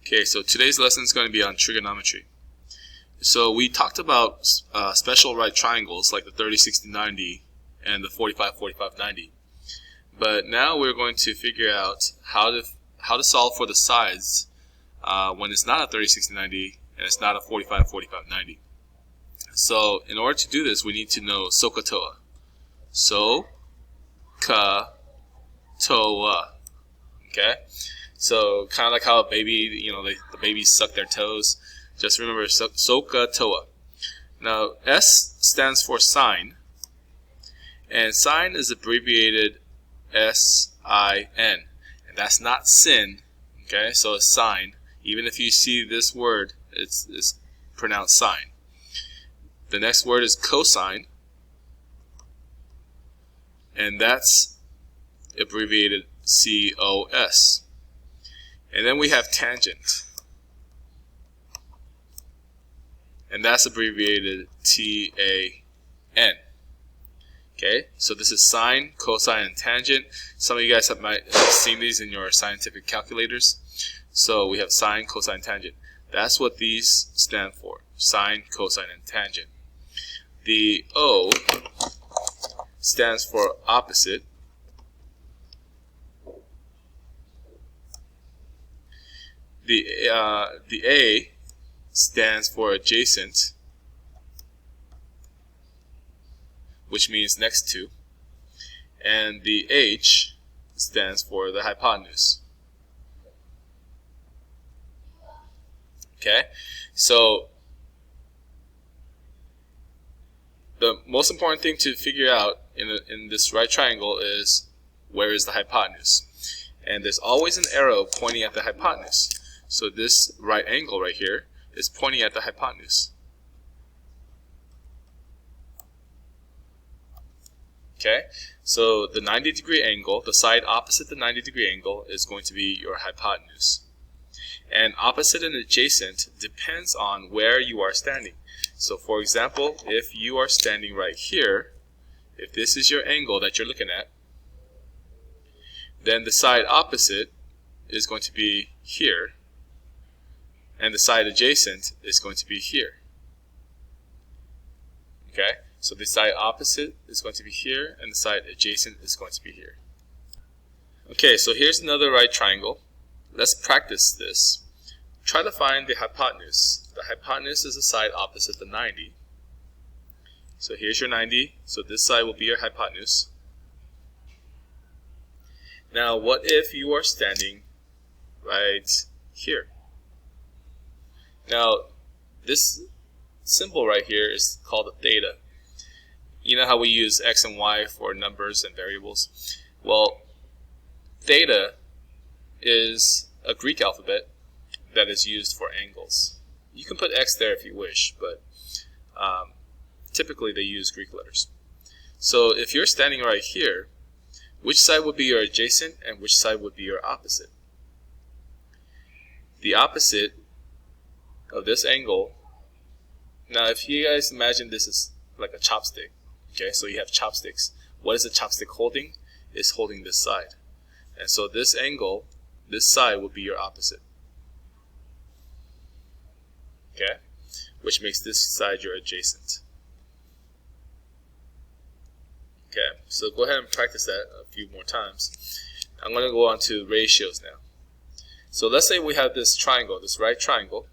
Okay, so today's lesson is going to be on trigonometry. So we talked about special right triangles like the 30, 60, 90 and the 45, 45, 90. But now we're going to figure out how to solve for the sides when it's not a 30, 60, 90 and it's not a 45, 45, 90. So in order to do this, we need to know SOH CAH TOA. SOH CAH TOA. Okay? So kind of like how a baby, the babies suck their toes. Just remember SOH CAH TOA. Now S stands for sine, and sine is abbreviated SIN, and that's not sin. Okay, so it's sine. Even if you see this word, it's pronounced sine. The next word is cosine, and that's abbreviated COS. And then we have tangent, and that's abbreviated TAN. Okay, so this is sine, cosine, and tangent. Some of you guys might have seen these in your scientific calculators. So we have sine, cosine, tangent. That's what these stand for: sine, cosine, and tangent. The O stands for opposite. The A stands for adjacent, which means next to, and the H stands for the hypotenuse. Okay, so the most important thing to figure out in this right triangle is where is the hypotenuse, and there's always an arrow pointing at the hypotenuse. So this right angle right here is pointing at the hypotenuse. Okay, so the 90-degree angle, the side opposite the 90-degree angle, is going to be your hypotenuse. And opposite and adjacent depends on where you are standing. So for example, if you are standing right here, if this is your angle that you're looking at, then the side opposite is going to be here, and the side adjacent is going to be here. Okay, so the side opposite is going to be here, and the side adjacent is going to be here. Okay, so here's another right triangle. Let's practice this. Try to find the hypotenuse. The hypotenuse is the side opposite the 90. So here's your 90, so this side will be your hypotenuse. Now what if you are standing right here? Now this symbol right here is called a theta. You know how we use x and y for numbers and variables? Well, theta is a Greek alphabet that is used for angles. You can put x there if you wish, but typically they use Greek letters. So if you're standing right here, which side would be your adjacent and which side would be your opposite? The opposite of this angle, now if you guys imagine this is like a chopstick, okay, so you have chopsticks. What is the chopstick holding? It's holding this side. And so this angle, this side would be your opposite. Okay, which makes this side your adjacent. Okay, so go ahead and practice that a few more times. I'm going to go on to ratios now. So let's say we have this triangle, this right triangle.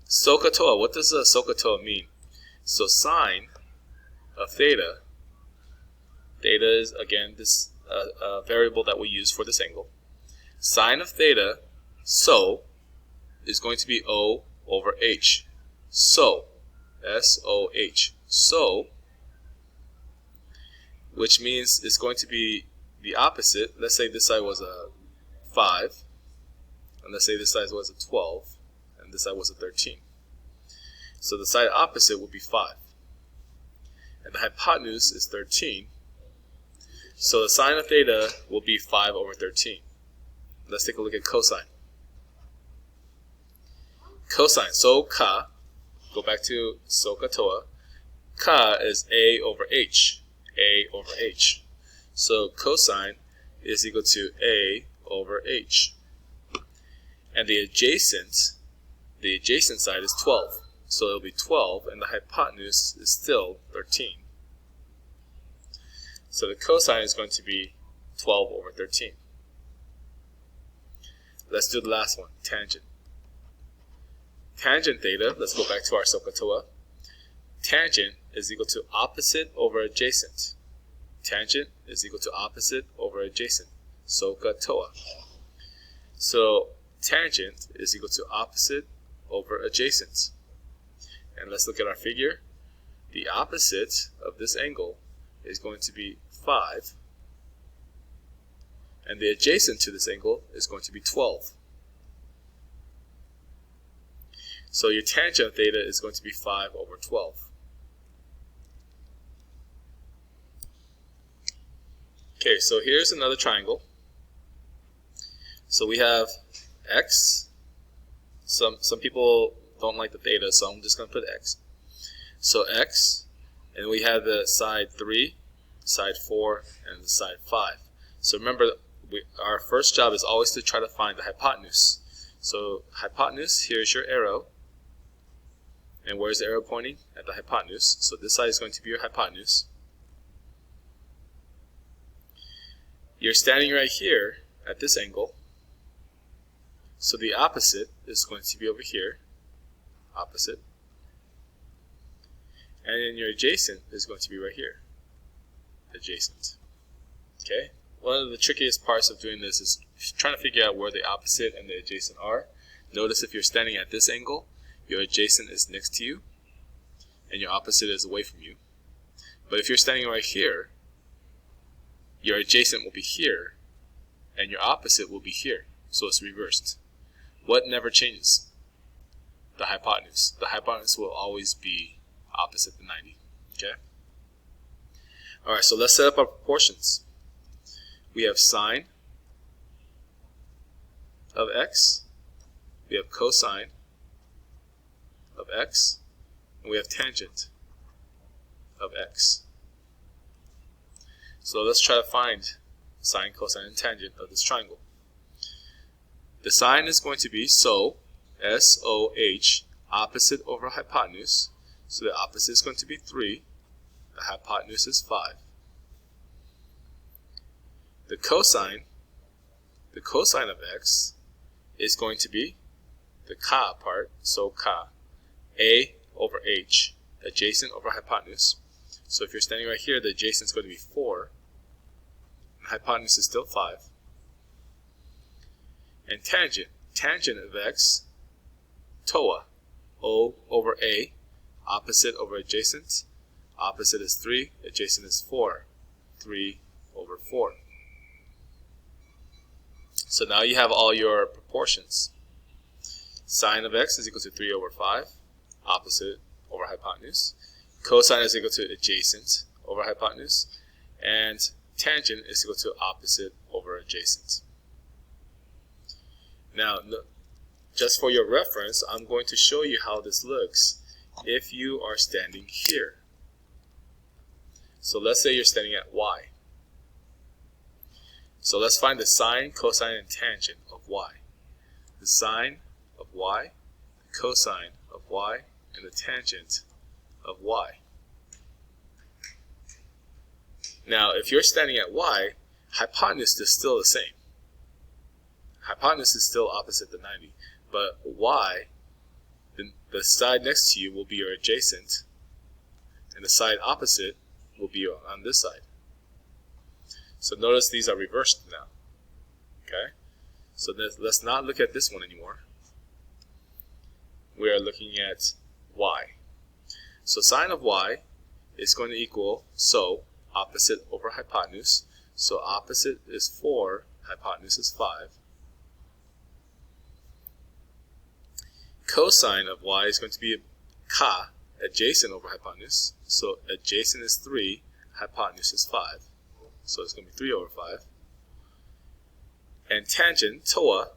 SOH CAH TOA. What does SOH CAH TOA mean? So sine of theta, theta is again this variable that we use for this angle. Sine of theta, SOH, is going to be O over H. SOH, S-O-H. SOH, which means it's going to be the opposite. Let's say this side was a 5, and let's say this side was a 12, and this side was a 13. So the side opposite would be 5. And the hypotenuse is 13. So the sine of theta will be 5 over 13. Let's take a look at cosine. Cosine, SOH CAH, go back to SOH CAH TOA. CAH is A over H. A over H. So cosine is equal to A over H. and the adjacent side is 12. So it'll be 12, and the hypotenuse is still 13. So the cosine is going to be 12 over 13. Let's do the last one, tangent. Tangent theta, let's go back to our SOH CAH TOA. Tangent is equal to opposite over adjacent. Tangent is equal to opposite over adjacent. SOH CAH TOA. So tangent is equal to opposite over adjacent. And let's look at our figure. The opposite of this angle is going to be 5. And the adjacent to this angle is going to be 12. So your tangent of theta is going to be 5 over 12. Okay, so here's another triangle. So we have x. Some people don't like the theta, so I'm just going to put x. So x, and we have the side 3, side 4, and the side 5. So remember, our first job is always to try to find the hypotenuse. So hypotenuse, here's your arrow. And where's the arrow pointing? At the hypotenuse. So this side is going to be your hypotenuse. You're standing right here at this angle. So the opposite is going to be over here. Opposite. And then your adjacent is going to be right here. Adjacent. Okay? One of the trickiest parts of doing this is trying to figure out where the opposite and the adjacent are. Notice if you're standing at this angle, your adjacent is next to you, and your opposite is away from you. But if you're standing right here, your adjacent will be here, and your opposite will be here. So it's reversed. What never changes? The hypotenuse. The hypotenuse will always be opposite the 90. Okay? Alright, so let's set up our proportions. We have sine of x, we have cosine of x, and we have tangent of x. So let's try to find sine, cosine, and tangent of this triangle. The sine is going to be SOH, S-O-H, opposite over hypotenuse. So the opposite is going to be 3. The hypotenuse is 5. The cosine of x is going to be the CAH part, so CAH, A over H, adjacent over hypotenuse. So if you're standing right here, the adjacent is going to be 4, and hypotenuse is still 5. And tangent of x, TOA, O over A, opposite over adjacent. Opposite is 3, adjacent is 4, 3 over 4. So now you have all your proportions. Sine of x is equal to 3 over 5, opposite over hypotenuse. Cosine is equal to adjacent over hypotenuse. And tangent is equal to opposite over adjacent. Now, just for your reference, I'm going to show you how this looks if you are standing here. So let's say you're standing at y. So let's find the sine, cosine, and tangent of y. The sine of y, the cosine of y, and the tangent of y. Now, if you're standing at y, hypotenuse is still the same. Hypotenuse is still opposite the 90. But y, the side next to you will be your adjacent, and the side opposite will be on this side. So notice these are reversed now. Okay? So let's not look at this one anymore. We are looking at y. So sine of y is going to equal, so, opposite over hypotenuse. So opposite is 4, hypotenuse is 5. Cosine of y is going to be CAH, adjacent over hypotenuse. So adjacent is 3, hypotenuse is 5. So it's going to be 3 over 5. And tangent, TOA,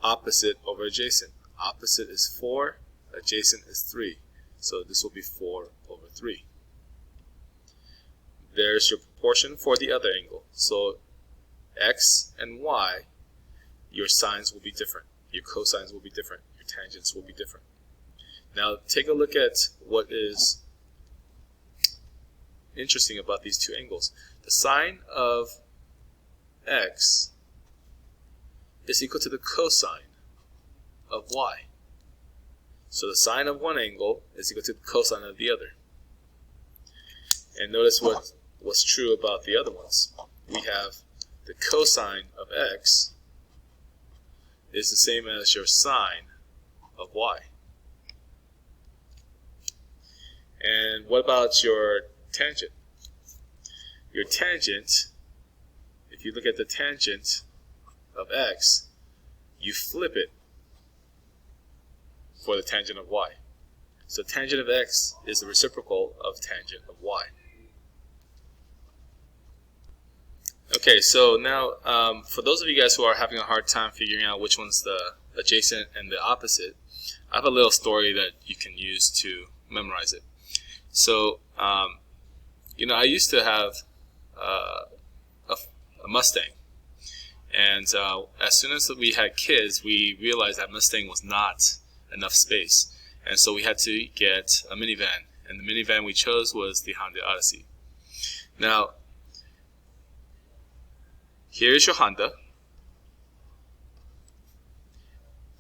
opposite over adjacent. Opposite is 4, adjacent is 3. So this will be 4 over 3. There's your proportion for the other angle. So x and y, your signs will be different. your cosines will be different, your tangents will be different. Now take a look at what is interesting about these two angles. The sine of x is equal to the cosine of y. So the sine of one angle is equal to the cosine of the other. And notice what's true about the other ones. We have the cosine of x is the same as your sine of y. And what about your tangent? Your tangent, if you look at the tangent of x, you flip it for the tangent of y. So tangent of x is the reciprocal of tangent of y. Okay, so now for those of you guys who are having a hard time figuring out which one's the adjacent and the opposite, I have a little story that you can use to memorize it. So, you know, I used to have a Mustang, and as soon as we had kids, we realized that Mustang was not enough space, and so we had to get a minivan, and the minivan we chose was the Honda Odyssey. Now, here's your Honda,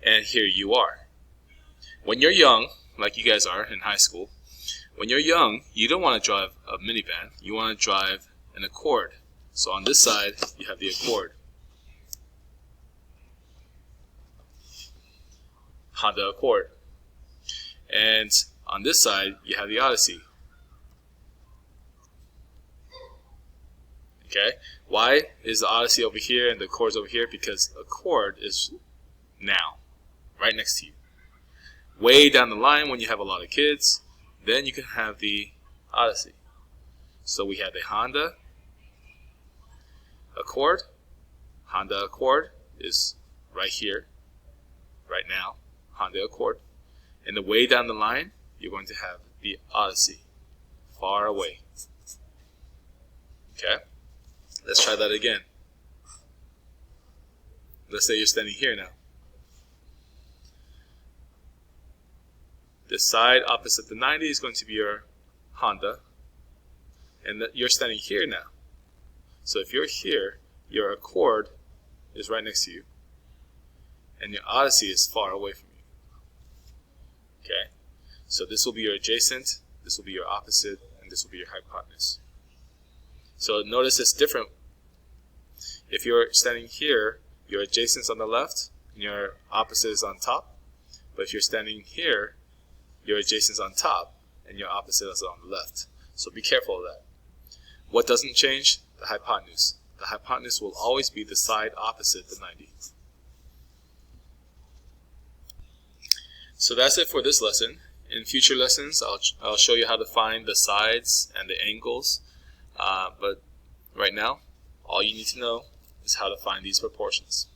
and here you are. When you're young, like you guys are in high school, when you're young, you don't want to drive a minivan, you want to drive an Accord. So on this side, you have the Accord. Honda Accord. And on this side, you have the Odyssey. Okay? Why is the Odyssey over here and the Accord's over here? Because Accord is now, right next to you. Way down the line, when you have a lot of kids, then you can have the Odyssey. So we have the Honda Accord. Honda Accord is right here, right now, Honda Accord. And the way down the line, you're going to have the Odyssey, far away. Okay? Let's try that again. Let's say you're standing here now. The side opposite the 90 is going to be your Honda, and you're standing here now. So if you're here, your Accord is right next to you, and your Odyssey is far away from you. Okay? So this will be your adjacent, this will be your opposite, and this will be your hypotenuse. So notice it's different. If you're standing here, your adjacent's on the left, and your opposite is on top. But if you're standing here, your adjacent's on top, and your opposite is on the left. So be careful of that. What doesn't change? The hypotenuse. The hypotenuse will always be the side opposite the 90. So that's it for this lesson. In future lessons, I'll show you how to find the sides and the angles. But right now, all you need to know is how to find these proportions.